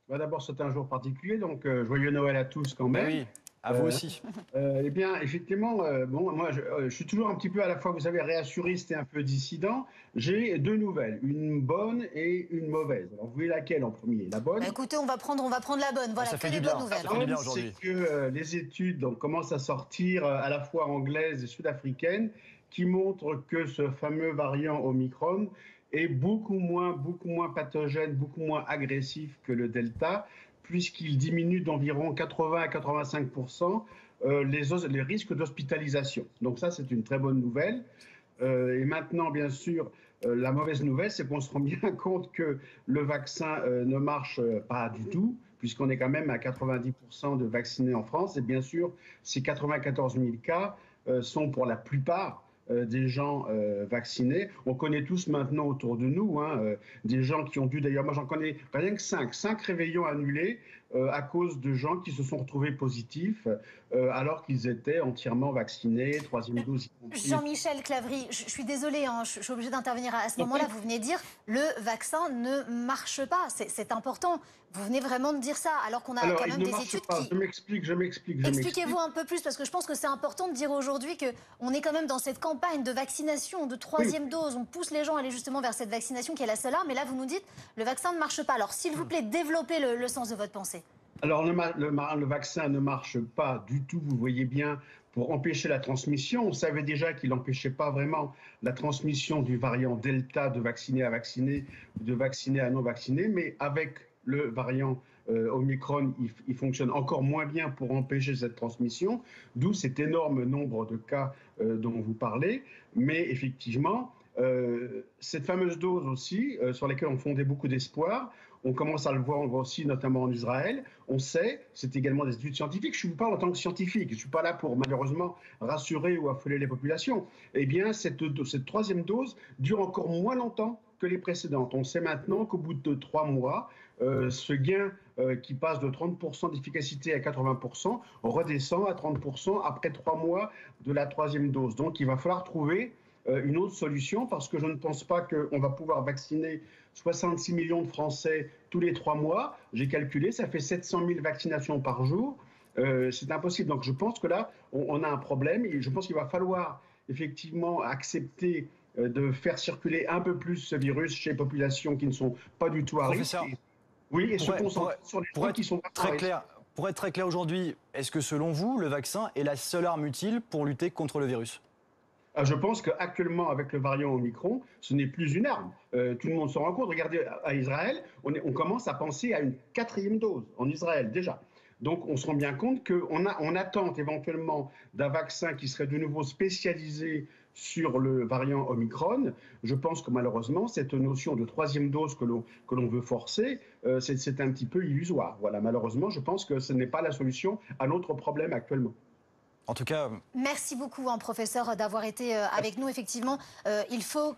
Bah, d'abord, c'est un jour particulier, donc joyeux Noël à tous quand Ben même. oui, à vous Euh, aussi. eh bien, effectivement, bon, moi, je suis toujours un petit peu à la fois, vous savez, réassuriste et un peu dissident. J'ai deux nouvelles, une bonne et une mauvaise. Alors, vous voulez laquelle en premier? La Bah, bonne? écoutez, on va prendre la bonne. Ah, Voilà, ça que fait des du bonnes bien, La nouvelles, ça hein. fait du bonne, bien c'est aujourd'hui. que les études donc, commencent à sortir à la fois anglaises et sud-africaines qui montrent que ce fameux variant Omicron est beaucoup moins pathogène, beaucoup moins agressif que le Delta, puisqu'il diminue d'environ 80 à 85% les risques d'hospitalisation. Donc ça, c'est une très bonne nouvelle. Et maintenant, bien sûr, la mauvaise nouvelle, c'est qu'on se rend bien compte que le vaccin ne marche pas du tout, puisqu'on est quand même à 90% de vaccinés en France. Et bien sûr, ces 94 000 cas sont pour la plupart des gens vaccinés. On connaît tous maintenant autour de nous hein, des gens qui ont dû, d'ailleurs, moi j'en connais rien que cinq réveillons annulés à cause de gens qui se sont retrouvés positifs alors qu'ils étaient entièrement vaccinés, troisième dose y compris, etc. Jean-Michel Clavry, je suis désolée, hein, je suis obligée d'intervenir à ce moment-là. Donc, Vous venez de dire le vaccin ne marche pas. C'est important. Vous venez vraiment de dire ça, alors qu'on a alors, quand il même ne des marche études pas. qui... Je Expliquez-vous m'explique. un peu plus, parce que je pense que c'est important de dire aujourd'hui qu'on est quand même dans cette campagne de vaccination, de Oui. troisième dose. On pousse les gens à aller justement vers cette vaccination qui est la seule arme. Et là, vous nous dites le vaccin ne marche pas. Alors, s'il vous plaît, développez le sens de votre pensée. Alors, le vaccin ne marche pas du tout, vous voyez bien, pour empêcher la transmission. On savait déjà qu'il n'empêchait pas vraiment la transmission du variant Delta de vacciné à vacciné, de vacciné à non vacciné, mais avec le variant Omicron, il fonctionne encore moins bien pour empêcher cette transmission, d'où cet énorme nombre de cas dont vous parlez. Mais effectivement, cette fameuse dose aussi, sur laquelle on fondait beaucoup d'espoir, on commence à le voir, on le voit aussi notamment en Israël. On sait, c'est également des études scientifiques. Je vous parle en tant que scientifique. Je ne suis pas là pour malheureusement rassurer ou affoler les populations. Eh bien, cette troisième dose dure encore moins longtemps que les précédentes. On sait maintenant qu'au bout de 3 mois, ce gain qui passe de 30% d'efficacité à 80% redescend à 30% après 3 mois de la troisième dose. Donc, il va falloir trouver une autre solution parce que je ne pense pas qu'on va pouvoir vacciner 66 millions de Français tous les 3 mois. J'ai calculé, ça fait 700 000 vaccinations par jour. C'est impossible. Donc je pense que là, on a un problème et je pense qu'il va falloir effectivement accepter de faire circuler un peu plus ce virus chez les populations qui ne sont pas du tout à risque. Professeur, Oui, et se pour, être- pour concentrer être- sur les pour gens qui être sont vraiment à très risque. clair, pour être très clair aujourd'hui, est-ce que selon vous, le vaccin est la seule arme utile pour lutter contre le virus? Je pense qu'actuellement, avec le variant Omicron, ce n'est plus une arme. Tout le monde s'en rend compte. Regardez, à Israël, on commence à penser à une quatrième dose en Israël déjà. Donc on se rend bien compte qu'on attend éventuellement d'un vaccin qui serait de nouveau spécialisé sur le variant Omicron. Je pense que malheureusement, cette notion de troisième dose que l'on veut forcer, c'est un petit peu illusoire. Voilà, malheureusement, je pense que ce n'est pas la solution à notre problème actuellement. En tout cas, Merci beaucoup, hein, professeur, d'avoir été avec nous. Effectivement, il faut